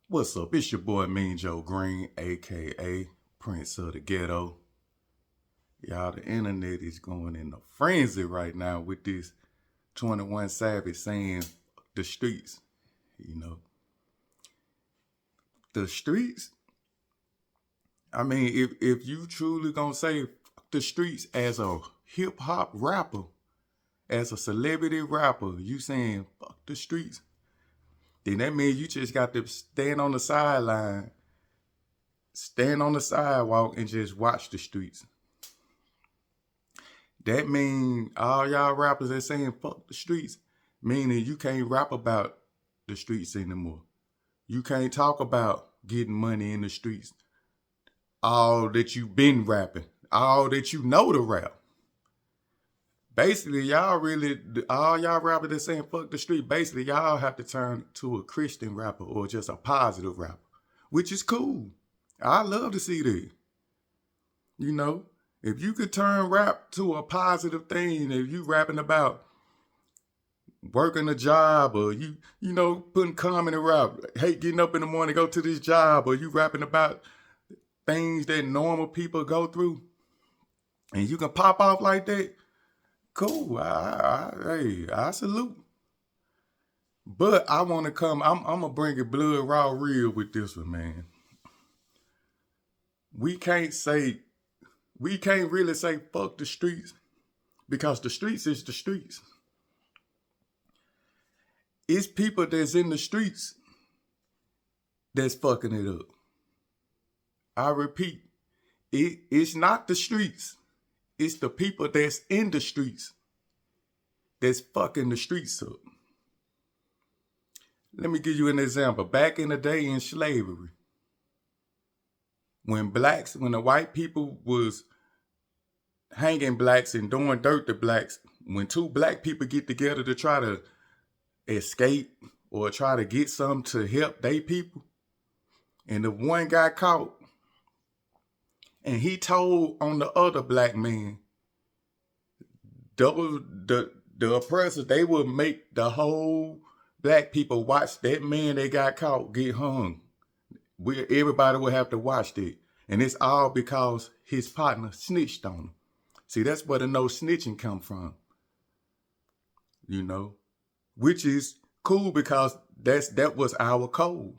What's up? It's your boy Mean Joe Green, aka Prince of the Ghetto. Y'all, the internet is going in a frenzy right now with this 21 Savage saying the streets. You know, the streets. I mean, if you truly gonna say the streets as a hip hop rapper, as a celebrity rapper, you saying fuck the streets, then that means you just got to stand on the sideline, stand on the sidewalk, and just watch the streets. That mean all y'all rappers that saying fuck the streets, meaning you can't rap about the streets anymore. You can't talk about getting money in the streets. All that you been rapping, all that you know to rap. Basically, all y'all rappers that saying fuck the street, basically y'all have to turn to a Christian rapper or just a positive rapper, which is cool. I love to see that. You know, if you could turn rap to a positive thing, if you rapping about working a job or you putting comment in rap, hate getting up in the morning, go to this job, or you rapping about things that normal people go through, and you can pop off like that, cool. I salute. But I want to come. I'm gonna bring it blood raw real with this one, man. We can't say we can't really say fuck the streets because the streets is the streets. It's people that's in the streets that's fucking it up. I repeat, it's not the streets. It's the people that's in the streets that's fucking the streets up. Let me give you an example. Back in the day in slavery, when the white people was hanging blacks and doing dirt to blacks, when two black people get together to try to escape or try to get something to help they people, and the one got caught, and he told on the other black man, the oppressors, they would make the whole black people watch that man that got caught get hung. Everybody would have to watch that. And it's all because his partner snitched on him. See, that's where the no snitching come from. You know? Which is cool because that was our code.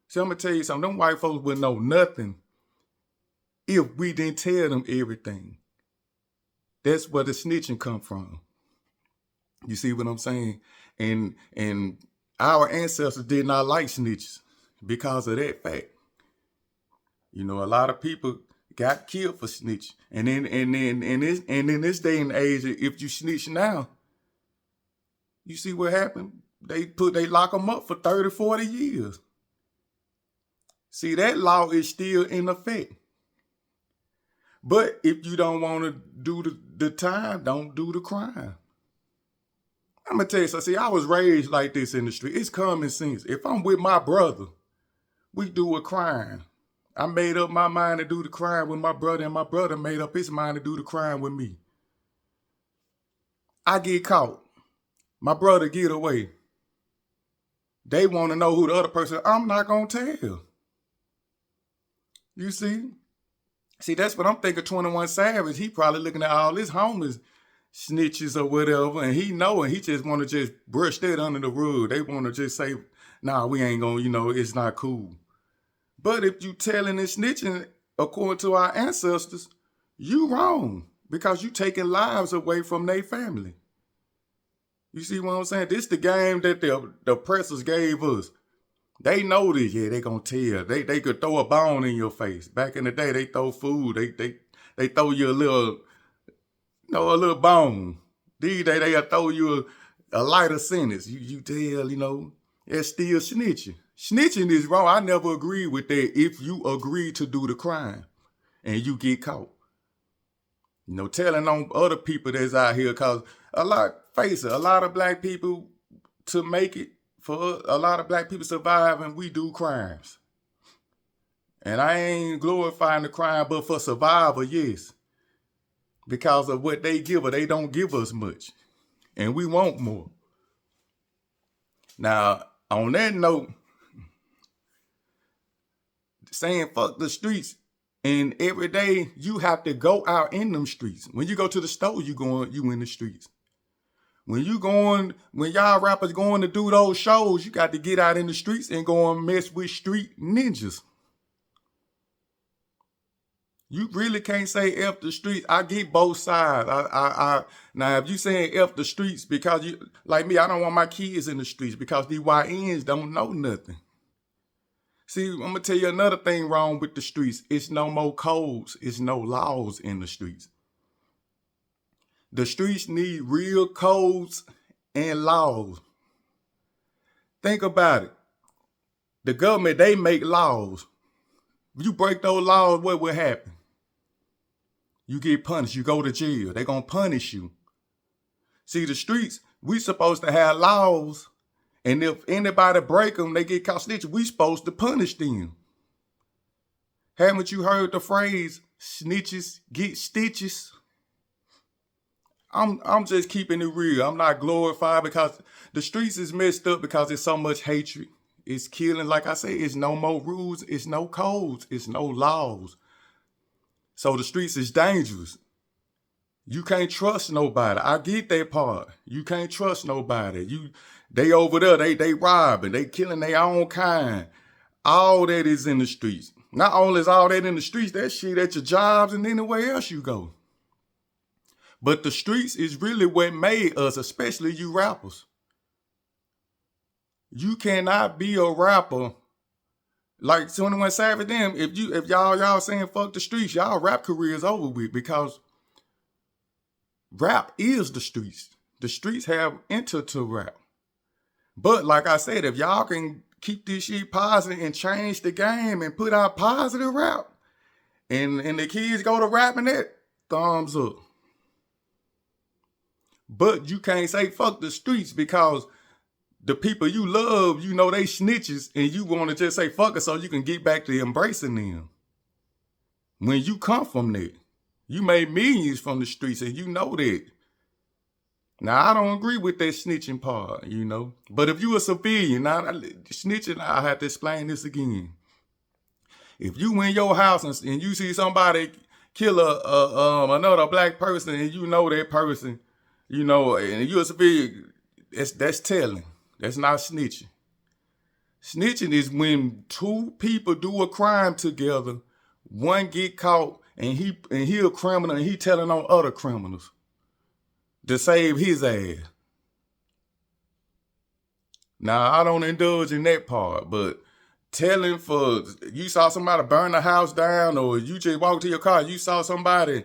So I'm gonna tell you something, them white folks would know nothing if we didn't tell them everything. That's where the snitching come from. You see what I'm saying? And our ancestors did not like snitches because of that fact. You know, a lot of people got killed for snitching. And in this day and age, if you snitch now, you see what happened? They lock them up for 30, 40 years. See, that law is still in effect. But if you don't want to do the time, don't do the crime. I'm going to tell you something. See, I was raised like this in the street. It's common sense. If I'm with my brother, we do a crime. I made up my mind to do the crime with my brother, and my brother made up his mind to do the crime with me. I get caught. My brother get away. They want to know who the other person. I'm not going to tell. You see? See, that's what I'm thinking. 21 Savage, he probably looking at all his homies snitches or whatever, and he know, and he just want to just brush that under the rug. They want to just say, nah, we ain't going to, it's not cool. But if you telling and snitching according to our ancestors, you wrong because you taking lives away from their family. You see what I'm saying? This the game that the oppressors gave us. They know this. Yeah, they gonna tell. They could throw a bone in your face. Back in the day, they throw food. They throw you a little bone. These days they'll throw you a lighter sentence. You tell, it's still snitching. Snitching is wrong. I never agreed with that if you agree to do the crime and you get caught. Telling on other people that's out here, because a lot of black people, to make it, for a lot of black people surviving, we do crimes. And I ain't glorifying the crime, but for survival, yes. Because of what they give us, they don't give us much. And we want more. Now, on that note, saying fuck the streets. And every day you have to go out in them streets. When you go to the store, you in the streets. When y'all rappers going to do those shows, you got to get out in the streets and go and mess with street ninjas. You really can't say F the streets. I get both sides. Now if you saying F the streets because you like me, I don't want my kids in the streets because these YNs don't know nothing. See, I'm gonna tell you another thing wrong with the streets. It's no more codes. It's no laws in the streets. The streets need real codes and laws. Think about it. The government, they make laws. If you break those laws, what will happen? You get punished. You go to jail. They're gonna punish you. See, the streets, we supposed to have laws. And if anybody break them, they get caught snitching, we supposed to punish them. Haven't you heard the phrase, snitches get stitches? I'm just keeping it real. I'm not glorified because the streets is messed up because there's so much hatred. It's killing, like I say, it's no more rules, it's no codes, it's no laws. So the streets is dangerous. You can't trust nobody. I get that part. You can't trust nobody. They over there, they robbing, they killing their own kind. All that is in the streets. Not only is all that in the streets, that shit at your jobs and anywhere else you go. But the streets is really what made us, especially you rappers. You cannot be a rapper like 21 Savage them. If y'all saying fuck the streets, y'all rap career is over with because rap is the streets. The streets have entered to rap. But like I said, if y'all can keep this shit positive and change the game and put out positive rap, and the kids go to rapping it, thumbs up. But you can't say fuck the streets because the people you love, you know they snitches, and you want to just say fuck it so you can get back to embracing them. When you come from that, you made millions from the streets, and you know that. Now, I don't agree with that snitching part, you know. But if you a civilian, now snitching, I have to explain this again. If you in your house and you see somebody kill another black person and you know that person, you know, and you a civilian, that's telling. That's not snitching. Snitching is when two people do a crime together, one get caught and he a criminal and he telling on other criminals to save his ass. Now, I don't indulge in that part, but telling for, you saw somebody burn the house down or you just walked to your car, you saw somebody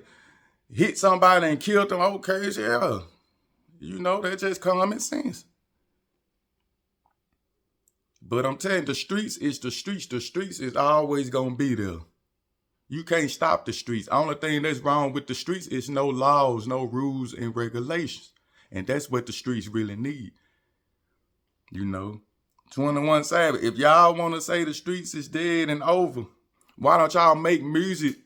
hit somebody and killed them, okay, yeah. You know, that's just common sense. But I'm telling you, the streets is the streets. The streets is always going to be there. You can't stop the streets. Only thing that's wrong with the streets is no laws, no rules and regulations. And that's what the streets really need. You know, 21 Savage, if y'all want to say the streets is dead and over, why don't y'all make music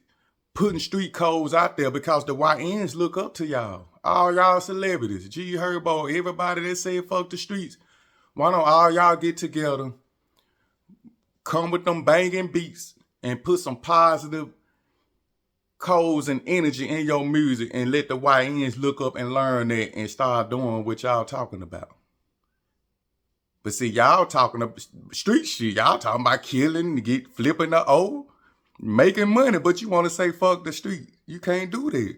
putting street codes out there? Because the YNs look up to y'all. All y'all celebrities, gherbo, everybody that said fuck the streets. Why don't all y'all get together, come with them banging beats, and put some positive codes and energy in your music and let the YNs look up and learn that and start doing what y'all talking about. But see, y'all talking about street shit. Y'all talking about killing, flipping the O, making money, but you want to say fuck the street. You can't do that.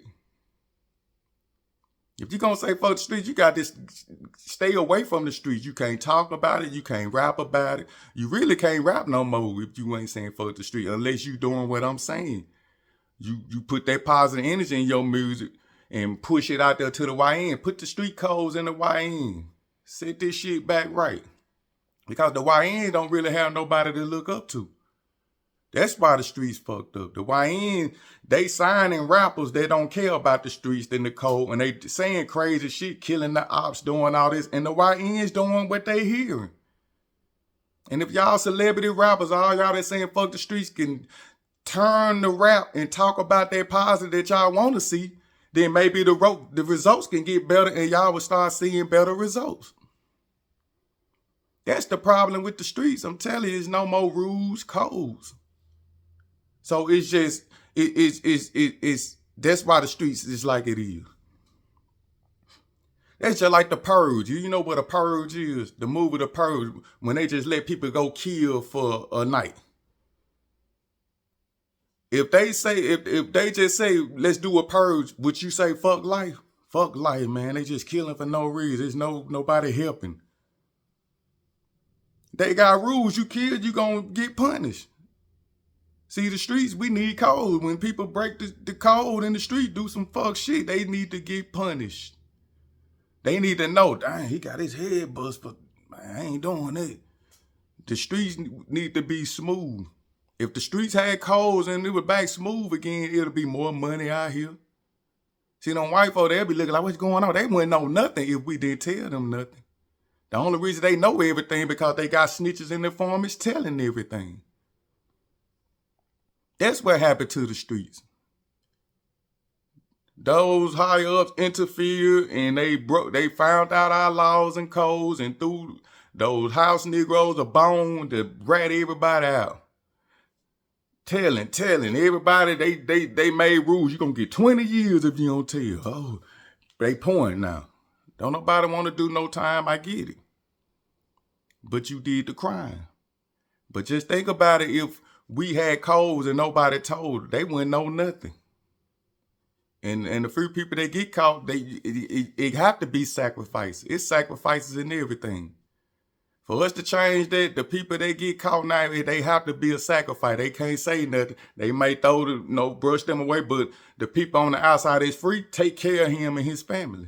If you're going to say fuck the streets, you got to stay away from the streets. You can't talk about it. You can't rap about it. You really can't rap no more if you ain't saying fuck the street unless you doing what I'm saying. You put that positive energy in your music and push it out there to the YN. Put the street codes in the YN. Set this shit back right. Because the YN don't really have nobody to look up to. That's why the streets fucked up. The YN, they signing rappers that don't care about the streets and the code, and they saying crazy shit, killing the ops, doing all this, and the YN's doing what they hearing. And if y'all celebrity rappers, all y'all that saying fuck the streets can turn the rap and talk about that positive that y'all want to see, then maybe the results can get better and y'all will start seeing better results. That's the problem with the streets. I'm telling you, there's no more rules, codes. So it's just it's that's why the streets is like it is. That's just like the purge. You know what a purge is? The movie The Purge, when they just let people go kill for a night. If they just say let's do a purge, would you say fuck life? Fuck life, man. They just killing for no reason. There's nobody helping. They got rules. You kill, you gonna get punished. See, the streets, we need code. When people break the code in the street, do some fuck shit, they need to get punished. They need to know, dang, he got his head bust, but man, I ain't doing that. The streets need to be smooth. If the streets had codes and it was back smooth again, it'll be more money out here. See, them white folk, they'll be looking like, what's going on? They wouldn't know nothing if we didn't tell them nothing. The only reason they know everything because they got snitches in their farmers telling everything. That's what happened to the streets. Those higher ups interfered and they found out our laws and codes and threw those house Negroes a bone to rat everybody out. Telling everybody they made rules. You're gonna get 20 years if you don't tell. Oh, they point now. Don't nobody want to do no time, I get it. But you did the crime. But just think about it, if we had codes and nobody told, they wouldn't know nothing. And the few people that get caught, it have to be sacrifices. It's sacrifices in everything. For us to change that, the people that get caught now, they have to be a sacrifice. They can't say nothing. They may brush them away, but the people on the outside is free, take care of him and his family.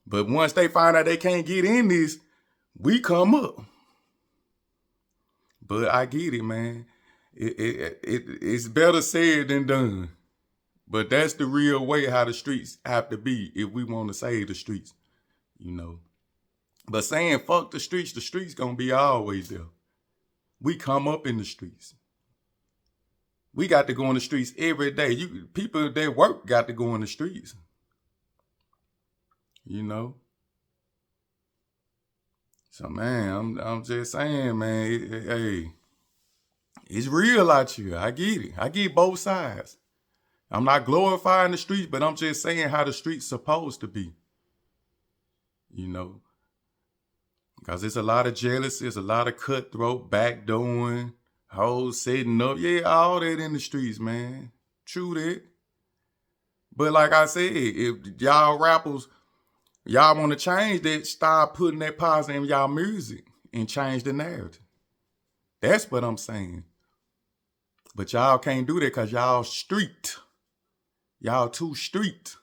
But once they find out they can't get in this, we come up. But I get it, man. It's better said than done. But that's the real way how the streets have to be if we want to save the streets, you know. But saying fuck the streets gonna be always there. We come up in the streets. We got to go in the streets every day. People that work got to go in the streets. You know. So man, I'm just saying, man, hey, it's real out here. I get it. I get both sides. I'm not glorifying the streets, but I'm just saying how the streets supposed to be. You know. Because there's a lot of jealousy, there's a lot of cutthroat, backdooring, hoes setting up. Yeah, all that in the streets, man. True that. But like I said, if y'all rappers, y'all want to change that, start putting that positive in y'all music and change the narrative. That's what I'm saying. But y'all can't do that because y'all street. Y'all too street.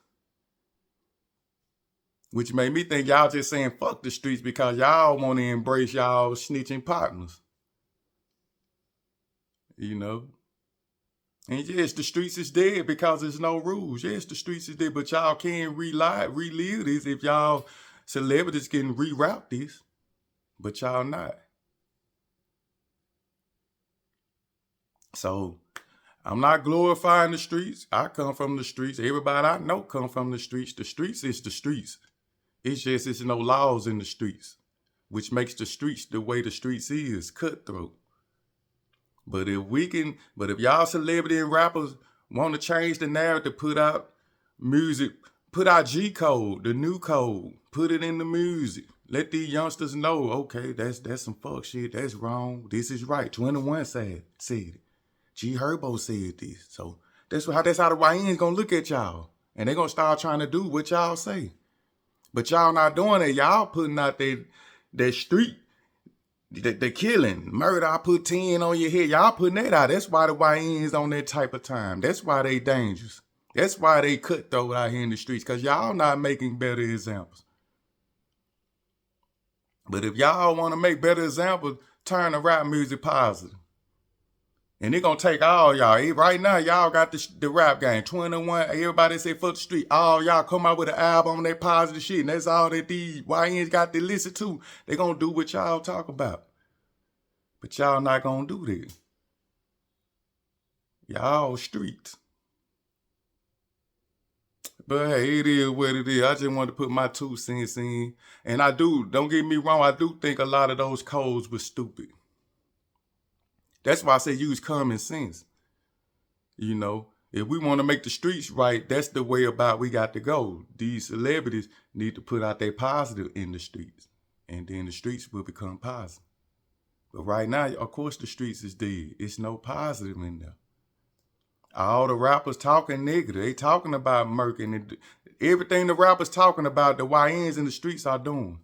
Which made me think y'all just saying fuck the streets because y'all want to embrace y'all snitching partners. You know? And yes, the streets is dead because there's no rules. Yes, the streets is dead, but y'all can't relive this if y'all celebrities can reroute this. But y'all not. So, I'm not glorifying the streets. I come from the streets. Everybody I know come from the streets. The streets is the streets. It's just there's no laws in the streets, which makes the streets the way the streets is, cutthroat. But if y'all celebrity and rappers want to change the narrative, put out music, put out G code, the new code, put it in the music. Let these youngsters know, okay, that's some fuck shit, that's wrong, this is right. 21 said it. Gherbo said this. So that's how the YN's gonna look at y'all. And they're gonna start trying to do what y'all say. But y'all not doing it. Y'all putting out that street, the killing, murder, I put 10 on your head. Y'all putting that out. That's why the YN's on that type of time. That's why they dangerous. That's why they cutthroat out here in the streets. Because y'all not making better examples. But if y'all want to make better examples, turn the rap music positive. And they're going to take all y'all. Right now, y'all got the rap game. 21, everybody say fuck the street. All y'all come out with an album on that positive shit. And that's all that these YNs got to listen to. They going to do what y'all talk about. But y'all not going to do that. Y'all streets. But hey, it is what it is. I just want to put my 2 cents in. And don't get me wrong, I do think a lot of those codes were stupid. That's why I say use common sense. You know, if we want to make the streets right, that's the way about we got to go. These celebrities need to put out their positive in the streets, and then the streets will become positive. But right now, of course, the streets is dead. It's no positive in there. All the rappers talking negative. They talking about murking and everything the rappers talking about, the YNs in the streets are doing.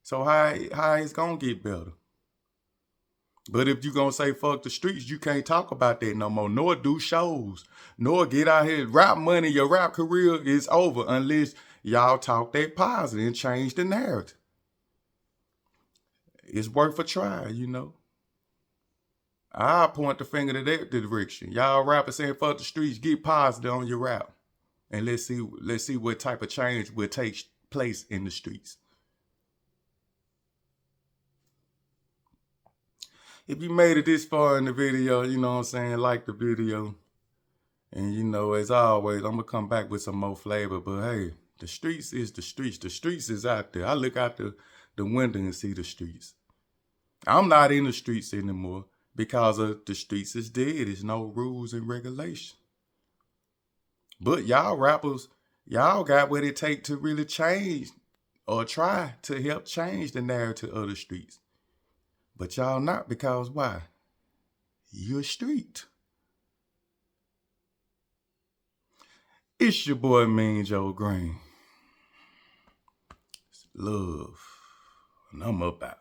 So how it's gonna get better? But if you gonna say fuck the streets, you can't talk about that no more, nor do shows, nor get out here. Rap money, your rap career is over unless y'all talk that positive and change the narrative. It's worth a try, you know. I'll point the finger to that direction. Y'all rappers saying fuck the streets, get positive on your rap. And let's see what type of change will take place in the streets. If you made it this far in the video, you know what I'm saying, like the video. And you know, as always, I'm gonna come back with some more flavor. But hey, the streets is the streets. The streets is out there. I look out the window and see the streets. I'm not in the streets anymore because of the streets is dead. There's no rules and regulations. But y'all rappers, y'all got what it take to really change or try to help change the narrative of the streets. But y'all not, because why? You're street. It's your boy Mean Joe Green. It's love. And I'm up out.